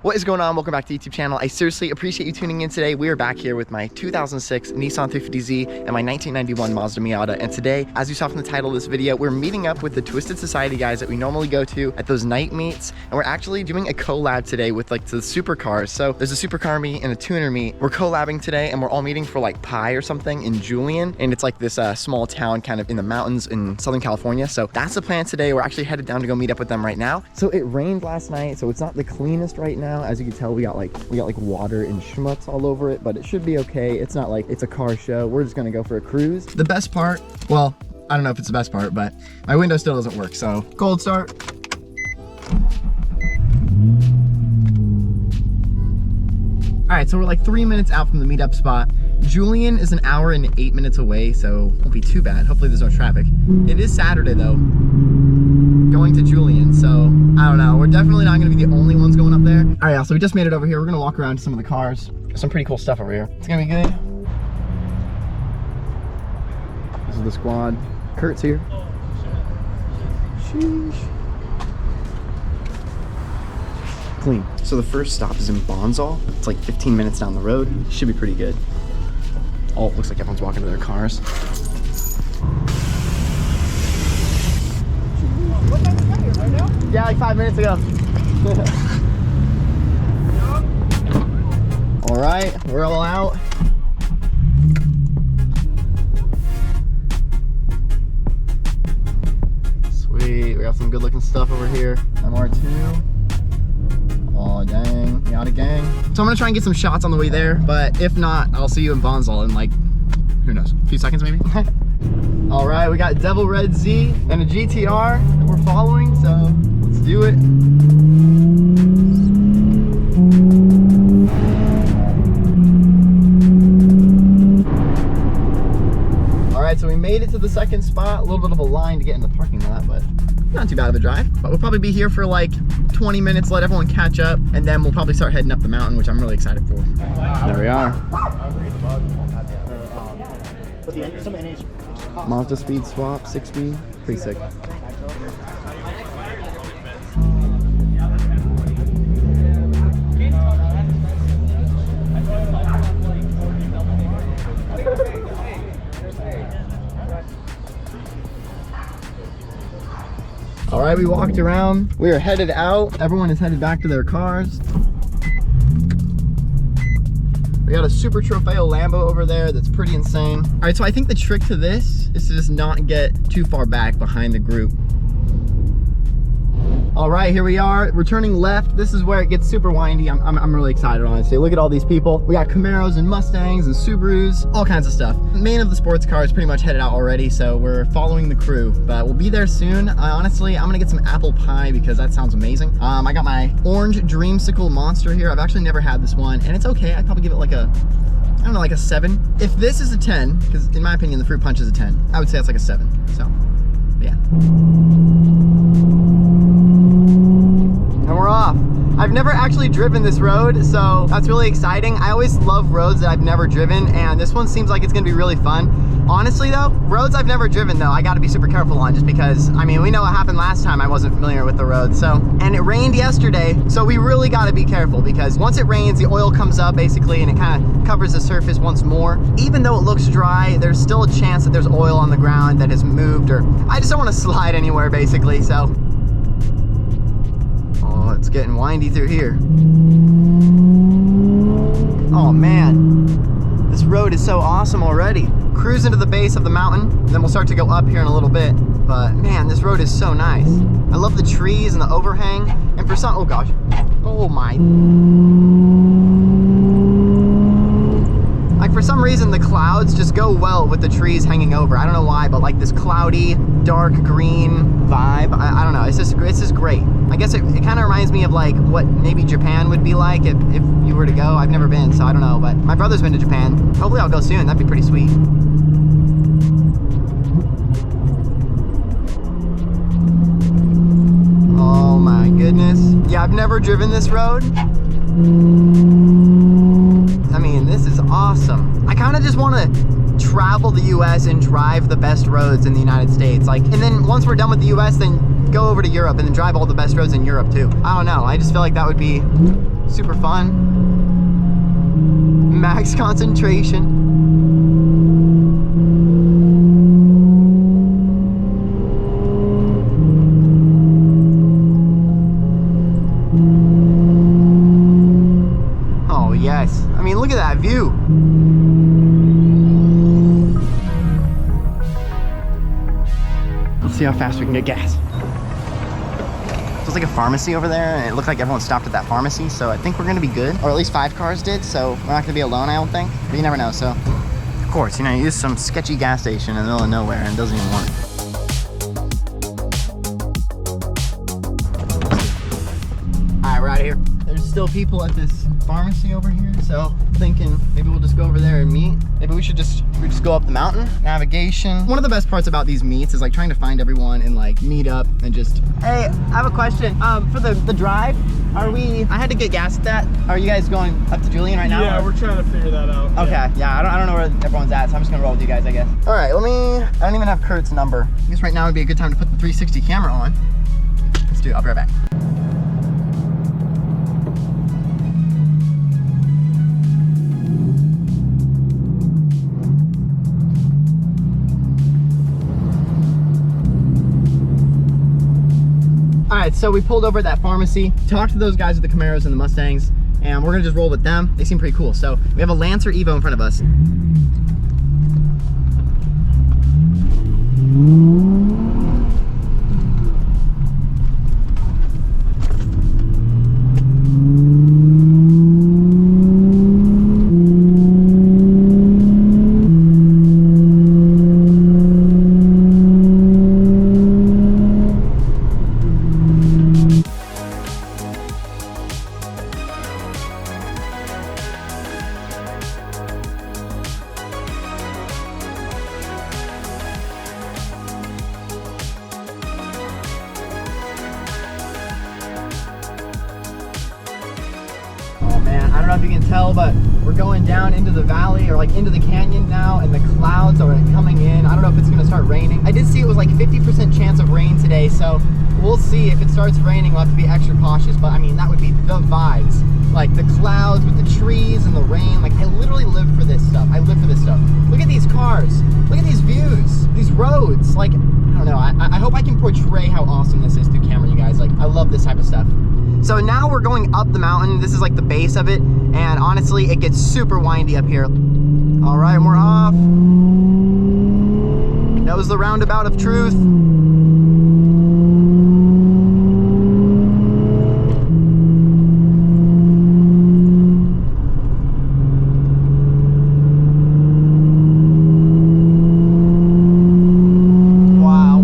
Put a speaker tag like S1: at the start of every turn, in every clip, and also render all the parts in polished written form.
S1: What is going on? Welcome back to the YouTube channel. I seriously appreciate you tuning in today. We are back here with my 2006 Nissan 350z and my 1991 Mazda Miata. And today, as you saw from the title of this video, we're meeting up with the Twisted Society guys that we normally go to at those night meets. And we're actually doing a collab today with like the supercars. So there's a supercar meet and a tuner meet. We're collabing today and we're all meeting for like pie or something in Julian. And it's like this small town kind of in the mountains in Southern California. So that's the plan today. We're actually headed down to go meet up with them right now. So it rained last night, so it's not the cleanest right now. As you can tell, we got like water and schmutz all over it, but it should be okay. It's not like it's a car show. We're just gonna go for a cruise. The best part, well, I don't know if it's the best part, but my window still doesn't work, so cold start. All right, so we're like 3 minutes out from the meetup spot. Julian is an hour and 8 minutes away, so won't be too bad. Hopefully there's no traffic. It is Saturday though, going to Julian, so I don't know. We're definitely not gonna be the only ones going up there. All right, so we just made it over here. We're gonna walk around to some of the cars. There's some pretty cool stuff over here. It's gonna be good. This is the squad. Kurt's here. Sheesh. Clean. So the first stop is in Bonsall. It's like 15 minutes down the road. Should be pretty good. Oh, it looks like everyone's walking to their cars.
S2: What time is it here, right now?
S1: Yeah, like 5 minutes ago. All right, we're all out. Sweet, we got some good looking stuff over here. MR2. Oh dang, Miata gang. So I'm gonna try and get some shots on the way there, but if not, I'll see you in Bonsall in like, who knows, a few seconds maybe? All right, we got Devil Red Z and a GTR that we're following, so let's do it. All right, so we made it to the second spot. A little bit of a line to get in the parking lot, but not too bad of a drive. But we'll probably be here for like 20 minutes, let everyone catch up, and then we'll probably start heading up the mountain, which I'm really excited for. There we are. Mazda speed swap, 6-speed, pretty sick. All right, we walked around. We are headed out. Everyone is headed back to their cars. We got a Super Trofeo Lambo over there that's pretty insane. All right, so I think the trick to this is to just not get too far back behind the group. All right, here we are. We're turning left. This is where it gets super windy. I'm really excited, honestly. Look at all these people. We got Camaros and Mustangs and Subarus, all kinds of stuff. The main of the sports car is pretty much headed out already, so we're following the crew, but we'll be there soon. Honestly, I'm gonna get some apple pie because that sounds amazing. I got my orange Dreamsicle Monster here. I've actually never had this one, and it's okay. I'd probably give it like a, I don't know, like a 7. If this is a 10, because in my opinion, the fruit punch is a 10, I would say it's like a 7, so yeah. And we're off. I've never actually driven this road, so that's really exciting. I always love roads that I've never driven, and this one seems like it's gonna be really fun. Honestly though, roads I've never driven though, I gotta be super careful on, just because, I mean, we know what happened last time I wasn't familiar with the road, so. And it rained yesterday, so we really gotta be careful, because once it rains, the oil comes up basically, and it kind of covers the surface once more. Even though it looks dry, there's still a chance that there's oil on the ground that has moved, or I just don't wanna slide anywhere basically, so. Oh, it's getting windy through here. Oh man, this road is so awesome already. Cruise into the base of the mountain, then we'll start to go up here in a little bit. But man, this road is so nice. I love the trees and the overhang. And for some, oh gosh, oh my. Like for some reason, the clouds just go well with the trees hanging over. I don't know why, but like this cloudy, dark green vibe, I don't know, it's just great. I guess it kind of reminds me of like what maybe Japan would be like if you were to go. I've never been, so I don't know, but my brother's been to Japan. Hopefully I'll go soon, that'd be pretty sweet. Oh my goodness. Yeah, I've never driven this road. I mean, this is awesome. I kind of just want to travel the US and drive the best roads in the United States. Like, and then once we're done with the US, then go over to Europe and then drive all the best roads in Europe too. I don't know, I just feel like that would be super fun. Max concentration. Oh yes, I mean look at that view. Let's see how fast we can get gas. There's like a pharmacy over there, and it looked like everyone stopped at that pharmacy, so I think we're gonna be good. Or at least 5 cars did, so we're not gonna be alone, I don't think. But you never know, so. Of course, you know, you use some sketchy gas station in the middle of nowhere and it doesn't even work. All right, we're out of here. There's still people at this pharmacy over here, so thinking maybe we'll just go over there and meet. Maybe we just go up the mountain. Navigation. One of the best parts about these meets is like trying to find everyone and like meet up and just. Hey, I have a question. For the drive, I had to get gas at that. Are you guys going up to Julian right now?
S3: Yeah, we're trying to figure that out.
S1: Okay, yeah, I don't know where everyone's at, so I'm just gonna roll with you guys, I guess. All right, I don't even have Kurt's number. I guess right now would be a good time to put the 360 camera on. Let's do it, I'll be right back. All right, so we pulled over at that pharmacy, talked to those guys with the Camaros and the Mustangs, and we're gonna just roll with them. They seem pretty cool. So we have a Lancer Evo in front of us. I don't know if you can tell, but we're going down into the valley or like into the canyon now, and the clouds are coming in. I don't know if it's gonna start raining. I did see it was like 50% chance of rain today, so we'll see. If it starts raining, we'll have to be extra cautious, but I mean, that would be the vibes. Like the clouds with the trees and the rain. Like I literally live for this stuff. I live for this stuff. Look at these cars. Look at these views, these roads. Like, I don't know. I hope I can portray how awesome this is through camera, you guys. Like, I love this type of stuff. So now we're going up the mountain. This is like the base of it, and honestly, it gets super windy up here. All right, we're off. That was the roundabout of truth. Wow.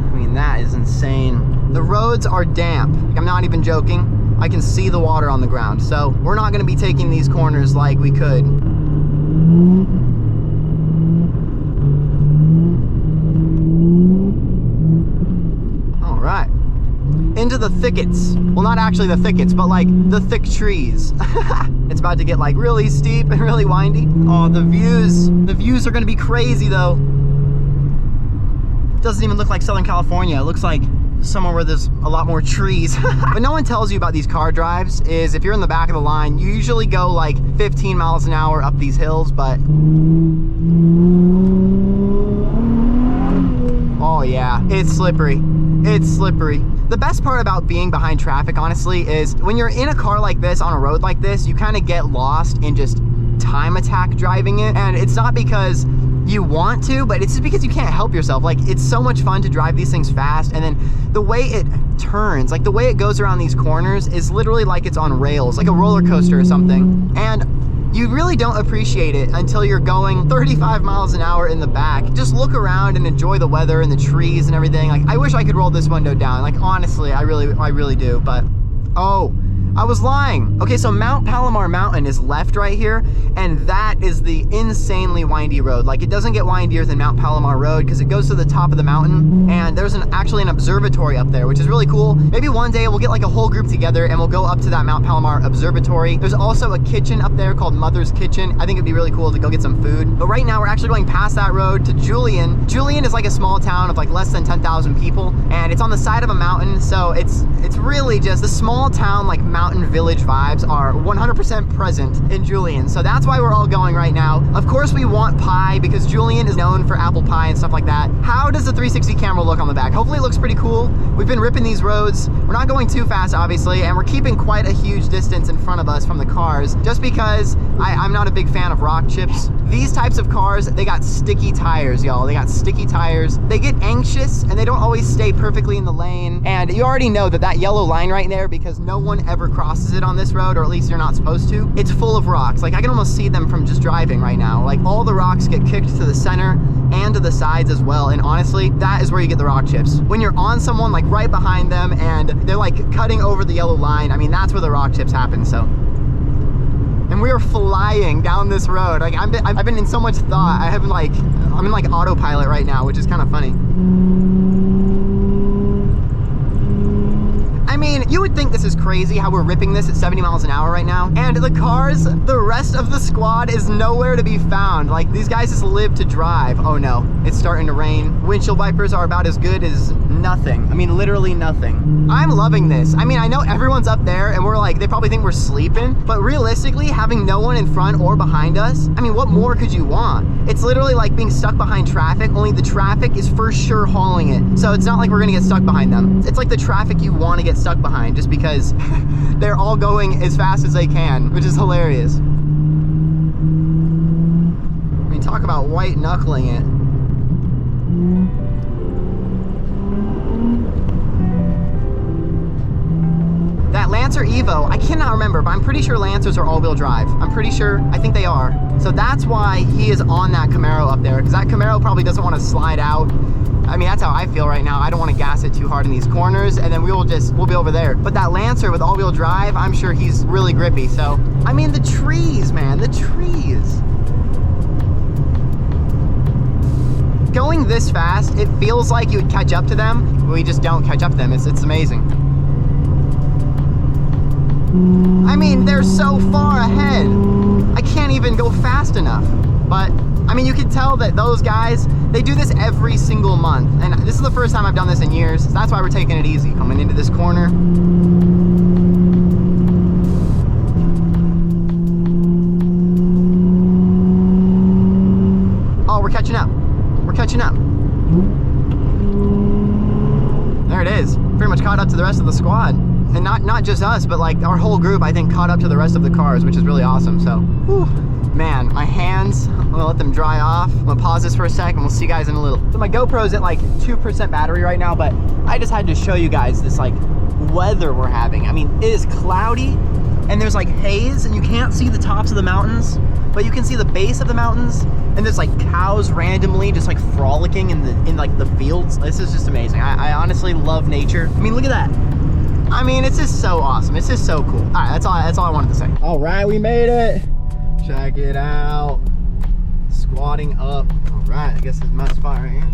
S1: I mean, that is insane. The roads are damp. I'm not even joking. I can see the water on the ground. So we're not gonna be taking these corners like we could. All right. Into the thickets. Well, not actually the thickets, but like the thick trees. It's about to get like really steep and really windy. Oh, the views are gonna be crazy though. It doesn't even look like Southern California. It looks like somewhere where there's a lot more trees. What no one tells you about these car drives is if you're in the back of the line, you usually go like 15 miles an hour up these hills, but oh yeah, it's slippery. It's slippery. The best part about being behind traffic, honestly, is when you're in a car like this on a road like this, you kind of get lost in just time attack driving it. And it's not because you want to, but it's just because you can't help yourself. Like, it's so much fun to drive these things fast, and then the way it turns, like the way it goes around these corners is literally like it's on rails, like a roller coaster or something. And you really don't appreciate it until you're going 35 miles an hour in the back. Just look around and enjoy the weather and the trees and everything. Like, I wish I could roll this window down. Like, honestly, I really do. But oh, I was lying. Okay, so Mount Palomar Mountain is left right here, and that is the insanely windy road. Like, it doesn't get windier than Mount Palomar Road because it goes to the top of the mountain, and there's actually an observatory up there, which is really cool. Maybe one day we'll get like a whole group together and we'll go up to that Mount Palomar observatory. There's also a kitchen up there called Mother's Kitchen. I think it'd be really cool to go get some food. But right now we're actually going past that road to Julian. Julian is like a small town of like less than 10,000 people, and it's on the side of a mountain, so it's really just the small town like mountain village vibes are 100% present in Julian. So that's why we're all going right now. Of course we want pie because Julian is known for apple pie and stuff like that. How does the 360 camera look on the back? Hopefully it looks pretty cool. We've been ripping these roads. We're not going too fast, obviously, and we're keeping quite a huge distance in front of us from the cars just because I'm not a big fan of rock chips. These types of cars, they got sticky tires, y'all. They got sticky tires. They get anxious and they don't always stay perfectly in the lane. And you already know that that yellow line right there, because no one ever crosses it on this road, or at least you're not supposed to. It's full of rocks. Like, I can almost see them from just driving right now. Like, all the rocks get kicked to the center and to the sides as well. And honestly, that is where you get the rock chips. When you're on someone like right behind them and they're like cutting over the yellow line, I mean, that's where the rock chips happen. So, and we are flying down this road. Like, I've been in so much thought. I'm in like autopilot right now, which is kind of funny. I mean, you would think this is crazy how we're ripping this at 70 miles an hour right now. And the cars, the rest of the squad is nowhere to be found. Like, these guys just live to drive. Oh no, it's starting to rain. Windshield wipers are about as good as nothing. I mean, literally nothing. I'm loving this. I mean, I know everyone's up there and we're like, they probably think we're sleeping, but realistically, having no one in front or behind us, I mean, what more could you want? It's literally like being stuck behind traffic, only the traffic is for sure hauling it. So it's not like we're gonna get stuck behind them. It's like the traffic you want to get stuck behind just because they're all going as fast as they can, which is hilarious. I mean, talk about white knuckling it. That Lancer Evo, I cannot remember, but I'm pretty sure Lancers are all-wheel drive. I'm pretty sure, I think they are. So that's why he is on that Camaro up there, because that Camaro probably doesn't want to slide out. I mean, that's how I feel right now. I don't want to gas it too hard in these corners, and then we'll be over there. But that Lancer with all-wheel drive, I'm sure he's really grippy. So, I mean, the trees, man, the trees. Going this fast, it feels like you would catch up to them. We just don't catch up to them. It's amazing. I mean, they're so far ahead. I can't even go fast enough. But, I mean, you can tell that those guys, they do this every single month. And this is the first time I've done this in years. That's why we're taking it easy. Coming into this corner. Oh, we're catching up. We're catching up. There it is. Pretty much caught up to the rest of the squad. And not just us, but like our whole group, I think, caught up to the rest of the cars, which is really awesome. So, whew, man, my hands, I'm gonna let them dry off. I'm gonna pause this for a sec and we'll see you guys in a little. So my GoPro's at like 2% battery right now, but I just had to show you guys this like weather we're having. I mean, it is cloudy and there's like haze and you can't see the tops of the mountains, but you can see the base of the mountains, and there's like cows randomly just like frolicking in like the fields. This is just amazing. I honestly love nature. I mean, look at that. I mean, it's just so awesome. It's just so cool. All right, that's all I wanted to say. All right, we made it. Check it out. Squatting up. All right, I guess this is my spot right here.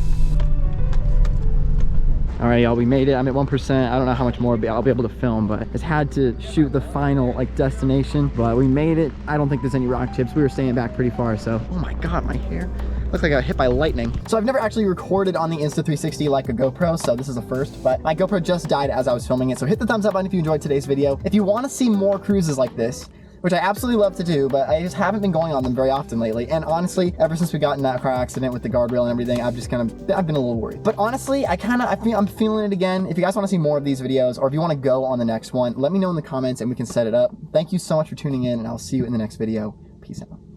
S1: All right, y'all, we made it. I'm at 1%. I don't know how much more I'll be able to film, but it's had to shoot the final like destination, but we made it. I don't think there's any rock chips. We were staying back pretty far, so. Oh my God, my hair. Looks like I got hit by lightning. So I've never actually recorded on the Insta360 like a GoPro, so this is a first, but my GoPro just died as I was filming it. So hit the thumbs up button if you enjoyed today's video. If you want to see more cruises like this, which I absolutely love to do, but I just haven't been going on them very often lately. And honestly, ever since we got in that car accident with the guardrail and everything, I've been a little worried. But honestly, I'm feeling it again. If you guys want to see more of these videos, or if you want to go on the next one, let me know in the comments and we can set it up. Thank you so much for tuning in, and I'll see you in the next video. Peace out.